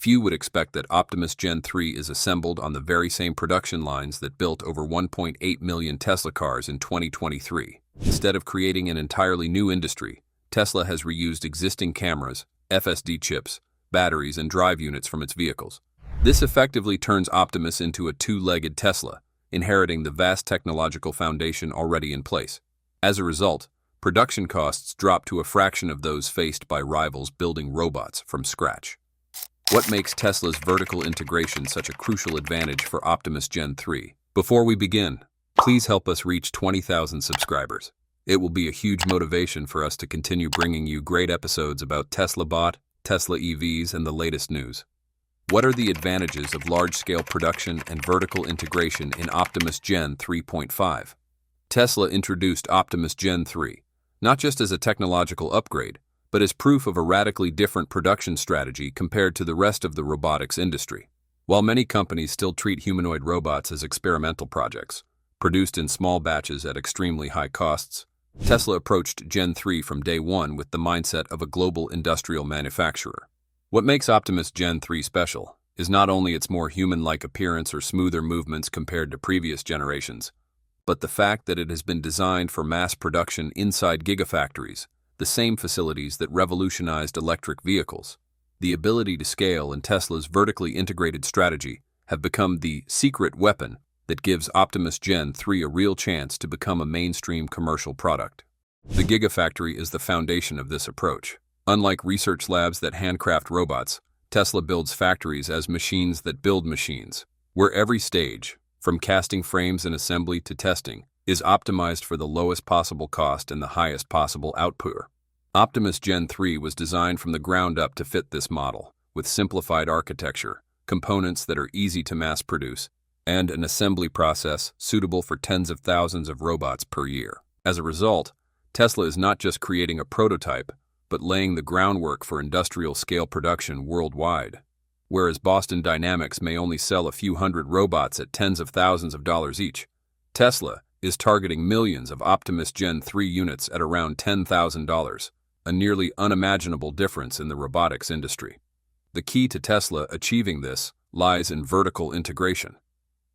Few would expect that Optimus Gen 3 is assembled on the very same production lines that built over 1.8 million Tesla cars in 2023. Instead of creating an entirely new industry, Tesla has reused existing cameras, FSD chips, batteries, and drive units from its vehicles. This effectively turns Optimus into a two-legged Tesla, inheriting the vast technological foundation already in place. As a result, production costs drop to a fraction of those faced by rivals building robots from scratch. What makes Tesla's vertical integration such a crucial advantage for Optimus Gen 3? Before we begin, please help us reach 20,000 subscribers. It will be a huge motivation for us to continue bringing you great episodes about Tesla Bot, Tesla EVs, and the latest news. What are the advantages of large-scale production and vertical integration in Optimus Gen 3.5? Tesla introduced Optimus Gen 3, not just as a technological upgrade, but as proof of a radically different production strategy compared to the rest of the robotics industry. While many companies still treat humanoid robots as experimental projects, produced in small batches at extremely high costs, Tesla approached Gen 3 from day one with the mindset of a global industrial manufacturer. What makes Optimus Gen 3 special is not only its more human-like appearance or smoother movements compared to previous generations, but the fact that it has been designed for mass production inside gigafactories, the same facilities that revolutionized electric vehicles. The ability to scale and Tesla's vertically integrated strategy have become the secret weapon that gives Optimus Gen 3 a real chance to become a mainstream commercial product. The gigafactory is the foundation of this approach. Unlike research labs that handcraft robots, Tesla builds factories as machines that build machines, where every stage, from casting frames and assembly to testing, is optimized for the lowest possible cost and the highest possible output. Optimus Gen 3 was designed from the ground up to fit this model, with simplified architecture, components that are easy to mass produce, and an assembly process suitable for tens of thousands of robots per year. As a result, Tesla is not just creating a prototype, but laying the groundwork for industrial-scale production worldwide. Whereas Boston Dynamics may only sell a few hundred robots at tens of thousands of dollars each, Tesla is targeting millions of Optimus Gen 3 units at around $10,000, a nearly unimaginable difference in the robotics industry. The key to Tesla achieving this lies in vertical integration.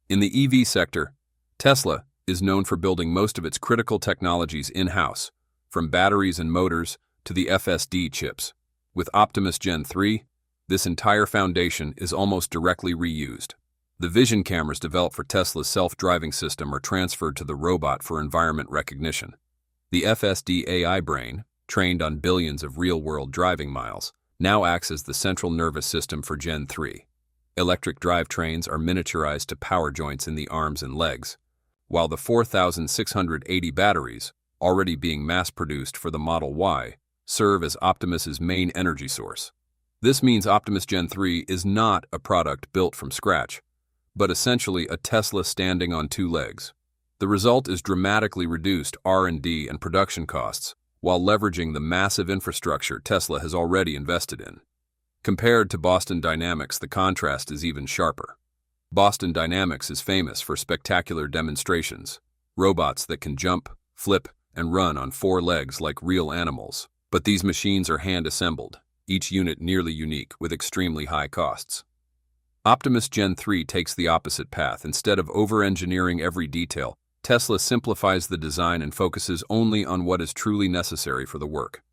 In the EV sector, Tesla is known for building most of its critical technologies in-house, from batteries and motors to the FSD chips. With Optimus Gen 3, this entire foundation is almost directly reused. The vision cameras developed for Tesla's self-driving system are transferred to the robot for environment recognition. The FSD AI brain, trained on billions of real-world driving miles, now acts as the central nervous system for Gen 3. Electric drivetrains are miniaturized to power joints in the arms and legs, while the 4,680 batteries, already being mass-produced for the Model Y, serve as Optimus's main energy source. This means Optimus Gen 3 is not a product built from scratch, but essentially a Tesla standing on two legs. The result is dramatically reduced R&D and production costs, while leveraging the massive infrastructure Tesla has already invested in. Compared to Boston Dynamics, the contrast is even sharper. Boston Dynamics is famous for spectacular demonstrations, robots that can jump, flip, and run on four legs like real animals. But these machines are hand-assembled, each unit nearly unique with extremely high costs. Optimus Gen 3 takes the opposite path. Instead of over-engineering every detail, Tesla simplifies the design and focuses only on what is truly necessary for the work.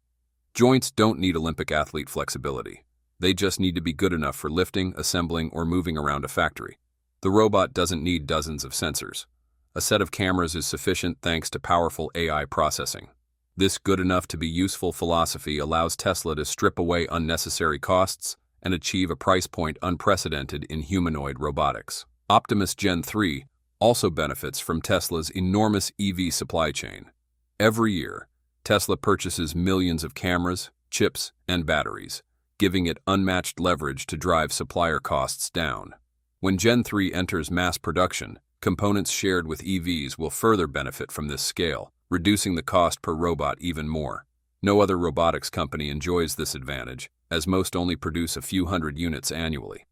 Joints don't need Olympic athlete flexibility. They just need to be good enough for lifting, assembling, or moving around a factory. The robot doesn't need dozens of sensors. A set of cameras is sufficient thanks to powerful AI processing. This good enough to be useful philosophy allows Tesla to strip away unnecessary costs and achieve a price point unprecedented in humanoid robotics. Optimus Gen 3 also benefits from Tesla's enormous EV supply chain. Every year, Tesla purchases millions of cameras, chips, and batteries, giving it unmatched leverage to drive supplier costs down. When Gen 3 enters mass production, components shared with EVs will further benefit from this scale, reducing the cost per robot even more. No other robotics company enjoys this advantage, as most only produce a few hundred units annually.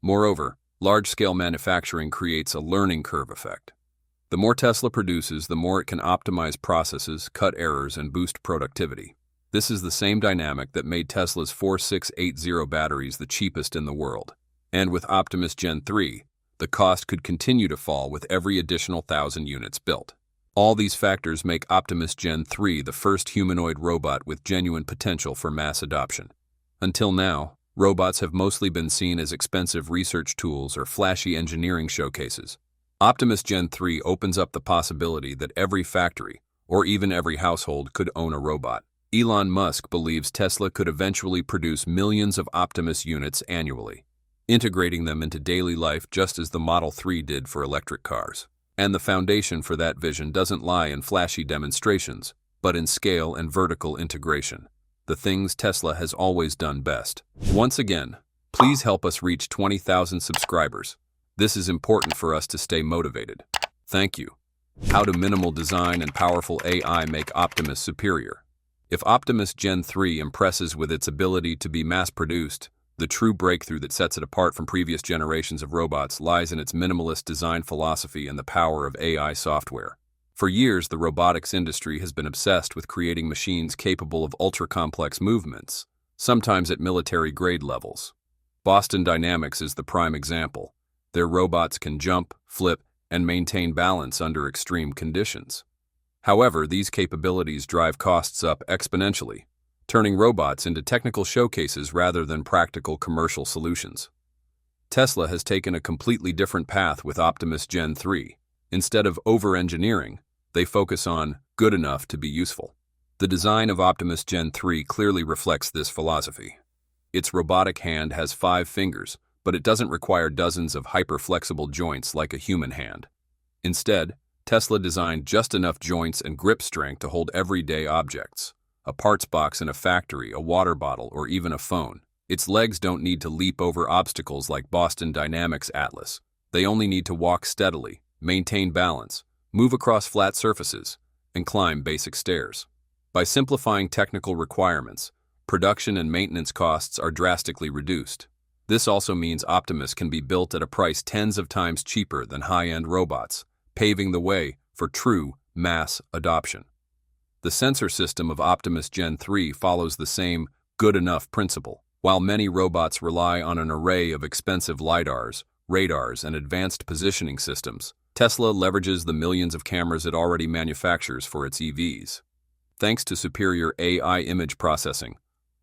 Moreover, large-scale manufacturing creates a learning curve effect. The more Tesla produces, the more it can optimize processes, cut errors, and boost productivity. This is the same dynamic that made Tesla's 4680 batteries the cheapest in the world. And with Optimus Gen 3, the cost could continue to fall with every additional 1,000 units built. All these factors make Optimus Gen 3 the first humanoid robot with genuine potential for mass adoption. Until now, robots have mostly been seen as expensive research tools or flashy engineering showcases. Optimus Gen 3 opens up the possibility that every factory, or even every household, could own a robot. Elon Musk believes Tesla could eventually produce millions of Optimus units annually, integrating them into daily life just as the Model 3 did for electric cars. And the foundation for that vision doesn't lie in flashy demonstrations, but in scale and vertical integration, the things Tesla has always done best. Once again, please help us reach 20,000 subscribers. This is important for us to stay motivated. Thank you. How do minimal design and powerful AI make Optimus superior? If Optimus Gen 3 impresses with its ability to be mass-produced, the true breakthrough that sets it apart from previous generations of robots lies in its minimalist design philosophy and the power of AI software. For years, the robotics industry has been obsessed with creating machines capable of ultra-complex movements, sometimes at military-grade levels. Boston Dynamics is the prime example. Their robots can jump, flip, and maintain balance under extreme conditions. However, these capabilities drive costs up exponentially, turning robots into technical showcases rather than practical commercial solutions. Tesla has taken a completely different path with Optimus Gen 3. Instead of over-engineering, they focus on good enough to be useful. The design of Optimus Gen 3 clearly reflects this philosophy. Its robotic hand has 5 fingers, but it doesn't require dozens of hyper-flexible joints like a human hand. Instead, Tesla designed just enough joints and grip strength to hold everyday objects. A parts box in a factory, a water bottle, or even a phone. Its legs don't need to leap over obstacles like Boston Dynamics' Atlas. They only need to walk steadily, maintain balance, move across flat surfaces, and climb basic stairs. By simplifying technical requirements, production and maintenance costs are drastically reduced. This also means Optimus can be built at a price tens of times cheaper than high-end robots, paving the way for true mass adoption. The sensor system of Optimus Gen 3 follows the same good enough principle. While many robots rely on an array of expensive LiDARs, radars, and advanced positioning systems, Tesla leverages the millions of cameras it already manufactures for its EVs. Thanks to superior AI image processing,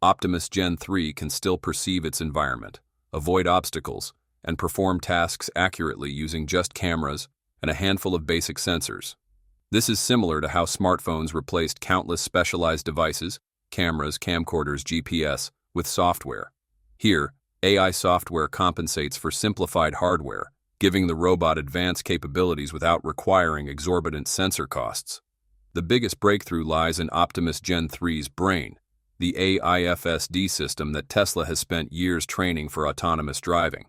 Optimus Gen 3 can still perceive its environment, avoid obstacles, and perform tasks accurately using just cameras and a handful of basic sensors. This is similar to how smartphones replaced countless specialized devices, cameras, camcorders, GPS, with software. Here, AI software compensates for simplified hardware, giving the robot advanced capabilities without requiring exorbitant sensor costs. The biggest breakthrough lies in Optimus Gen 3's brain, the AIFSD system that Tesla has spent years training for autonomous driving.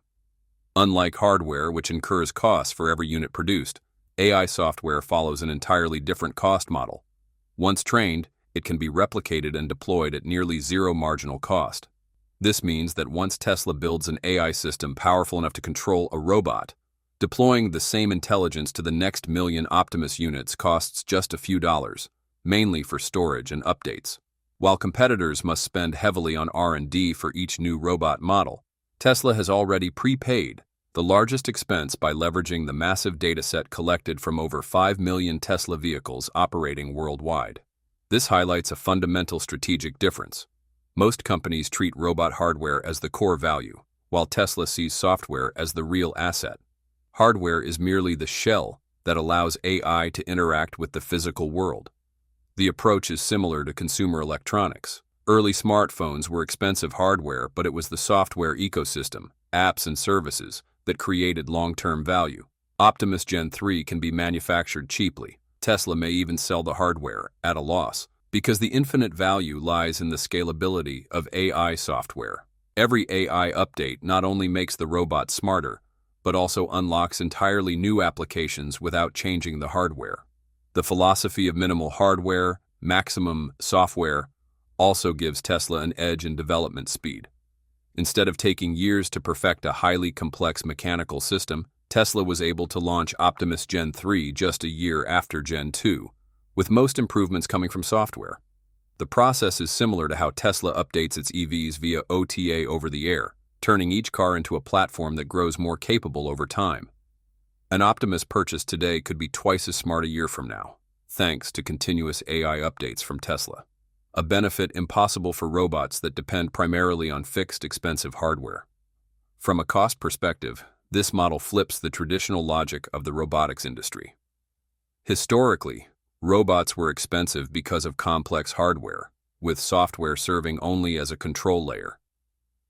Unlike hardware, which incurs costs for every unit produced, AI software follows an entirely different cost model. Once trained, it can be replicated and deployed at nearly zero marginal cost. This means that once Tesla builds an AI system powerful enough to control a robot, deploying the same intelligence to the next million Optimus units costs just a few dollars, mainly for storage and updates. While competitors must spend heavily on R&D for each new robot model, Tesla has already prepaid the largest expense by leveraging the massive dataset collected from over 5 million Tesla vehicles operating worldwide. This highlights a fundamental strategic difference. Most companies treat robot hardware as the core value, while Tesla sees software as the real asset. Hardware is merely the shell that allows AI to interact with the physical world. The approach is similar to consumer electronics. Early smartphones were expensive hardware, but it was the software ecosystem, apps and services, that created long-term value. Optimus Gen 3 can be manufactured cheaply. Tesla may even sell the hardware at a loss, because the infinite value lies in the scalability of AI software. Every AI update not only makes the robot smarter, but also unlocks entirely new applications without changing the hardware. The philosophy of minimal hardware, maximum software, also gives Tesla an edge in development speed. Instead of taking years to perfect a highly complex mechanical system, Tesla was able to launch Optimus Gen 3 just a year after Gen 2, with most improvements coming from software. The process is similar to how Tesla updates its EVs via OTA over the air, turning each car into a platform that grows more capable over time. An Optimus purchase today could be twice as smart a year from now, thanks to continuous AI updates from Tesla. A benefit impossible for robots that depend primarily on fixed, expensive hardware. From a cost perspective, this model flips the traditional logic of the robotics industry. Historically, robots were expensive because of complex hardware, with software serving only as a control layer.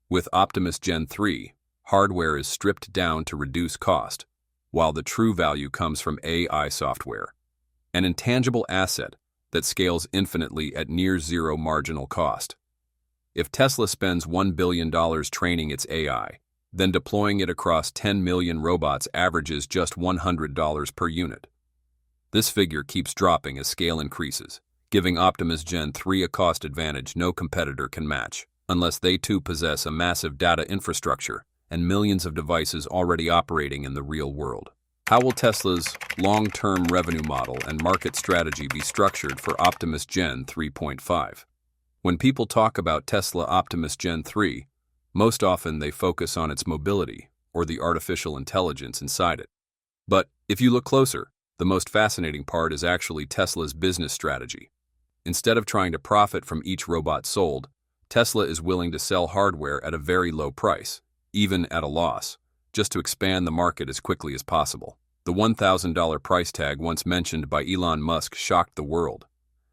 With Optimus Gen 3, hardware is stripped down to reduce cost, while the true value comes from AI software, an intangible asset that scales infinitely at near zero marginal cost. If Tesla spends $1 billion training its AI, then deploying it across 10 million robots averages just $100 per unit. This figure keeps dropping as scale increases, giving Optimus Gen 3 a cost advantage no competitor can match, unless they too possess a massive data infrastructure and millions of devices already operating in the real world. How will Tesla's long-term revenue model and market strategy be structured for Optimus Gen 3.5? When people talk about Tesla Optimus Gen 3, most often they focus on its mobility or the artificial intelligence inside it. But if you look closer, the most fascinating part is actually Tesla's business strategy. Instead of trying to profit from each robot sold, Tesla is willing to sell hardware at a very low price, even at a loss, just to expand the market as quickly as possible. The $1,000 price tag once mentioned by Elon Musk shocked the world.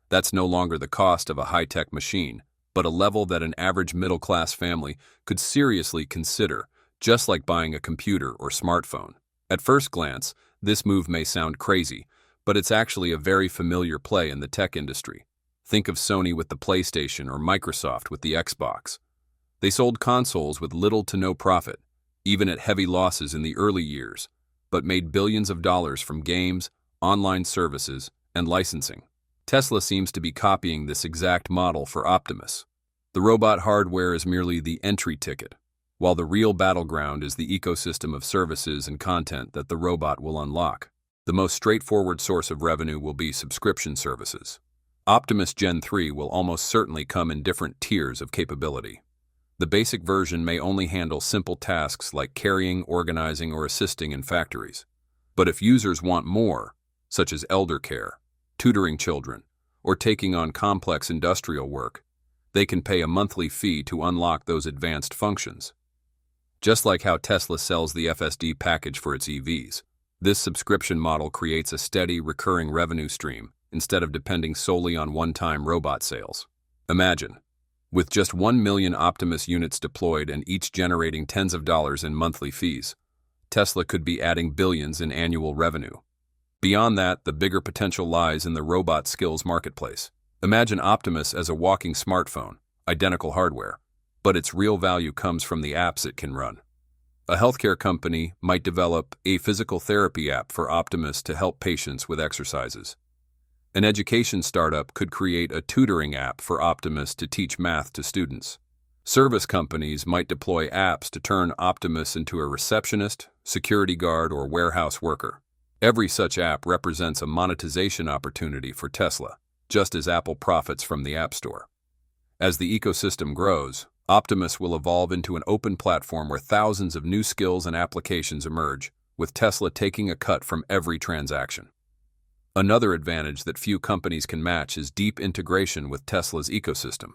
That's no longer the cost of a high-tech machine, but a level that an average middle-class family could seriously consider, just like buying a computer or smartphone. At first glance, this move may sound crazy, but it's actually a very familiar play in the tech industry. Think of Sony with the PlayStation or Microsoft with the Xbox. They sold consoles with little to no profit, even at heavy losses in the early years, but made billions of dollars from games, online services, and licensing. Tesla seems to be copying this exact model for Optimus. The robot hardware is merely the entry ticket, while the real battleground is the ecosystem of services and content that the robot will unlock. The most straightforward source of revenue will be subscription services. Optimus Gen 3 will almost certainly come in different tiers of capability. The basic version may only handle simple tasks like carrying, organizing, or assisting in factories. But if users want more, such as elder care, tutoring children, or taking on complex industrial work, they can pay a monthly fee to unlock those advanced functions. Just like how Tesla sells the FSD package for its EVs, this subscription model creates a steady, recurring revenue stream instead of depending solely on one-time robot sales. Imagine, with just 1 million Optimus units deployed and each generating tens of dollars in monthly fees, Tesla could be adding billions in annual revenue. Beyond that, the bigger potential lies in the robot skills marketplace. Imagine Optimus as a walking smartphone, identical hardware, but its real value comes from the apps it can run. A healthcare company might develop a physical therapy app for Optimus to help patients with exercises. An education startup could create a tutoring app for Optimus to teach math to students. Service companies might deploy apps to turn Optimus into a receptionist, security guard, or warehouse worker. Every such app represents a monetization opportunity for Tesla, just as Apple profits from the App Store. As the ecosystem grows, Optimus will evolve into an open platform where thousands of new skills and applications emerge, with Tesla taking a cut from every transaction. Another advantage that few companies can match is deep integration with Tesla's ecosystem.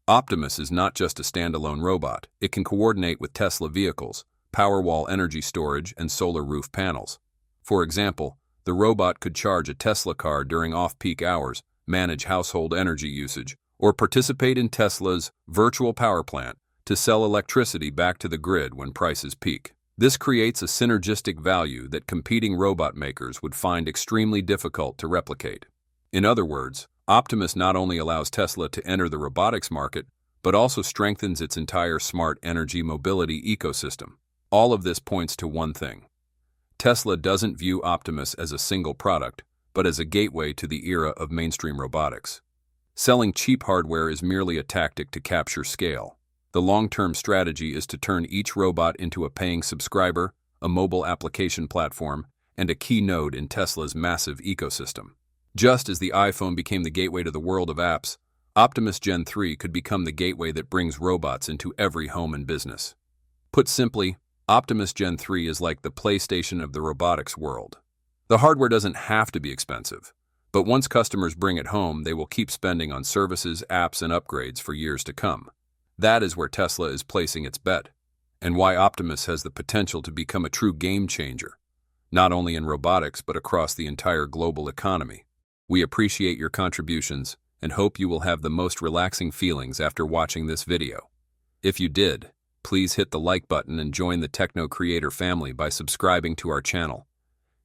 Optimus is not just a standalone robot. It can coordinate with Tesla vehicles, Powerwall energy storage, and solar roof panels. For example, the robot could charge a Tesla car during off-peak hours, manage household energy usage, or participate in Tesla's virtual power plant to sell electricity back to the grid when prices peak. This creates a synergistic value that competing robot makers would find extremely difficult to replicate. In other words, Optimus not only allows Tesla to enter the robotics market, but also strengthens its entire smart energy mobility ecosystem. All of this points to one thing. Tesla doesn't view Optimus as a single product, but as a gateway to the era of mainstream robotics. Selling cheap hardware is merely a tactic to capture scale. The long-term strategy is to turn each robot into a paying subscriber, a mobile application platform, and a key node in Tesla's massive ecosystem. Just as the iPhone became the gateway to the world of apps, Optimus Gen 3 could become the gateway that brings robots into every home and business. Put simply, Optimus Gen 3 is like the PlayStation of the robotics world. The hardware doesn't have to be expensive, but once customers bring it home, they will keep spending on services, apps, and upgrades for years to come. That is where Tesla is placing its bet, and why Optimus has the potential to become a true game changer, not only in robotics but across the entire global economy. We appreciate your contributions and hope you will have the most relaxing feelings after watching this video. If you did, please hit the like button and join the Techno Creator family by subscribing to our channel.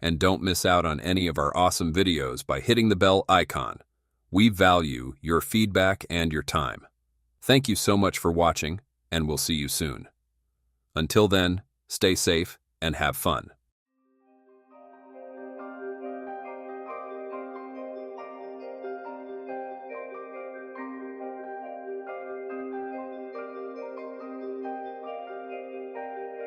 And don't miss out on any of our awesome videos by hitting the bell icon. We value your feedback and your time. Thank you so much for watching, and we'll see you soon. Until then, stay safe and have fun.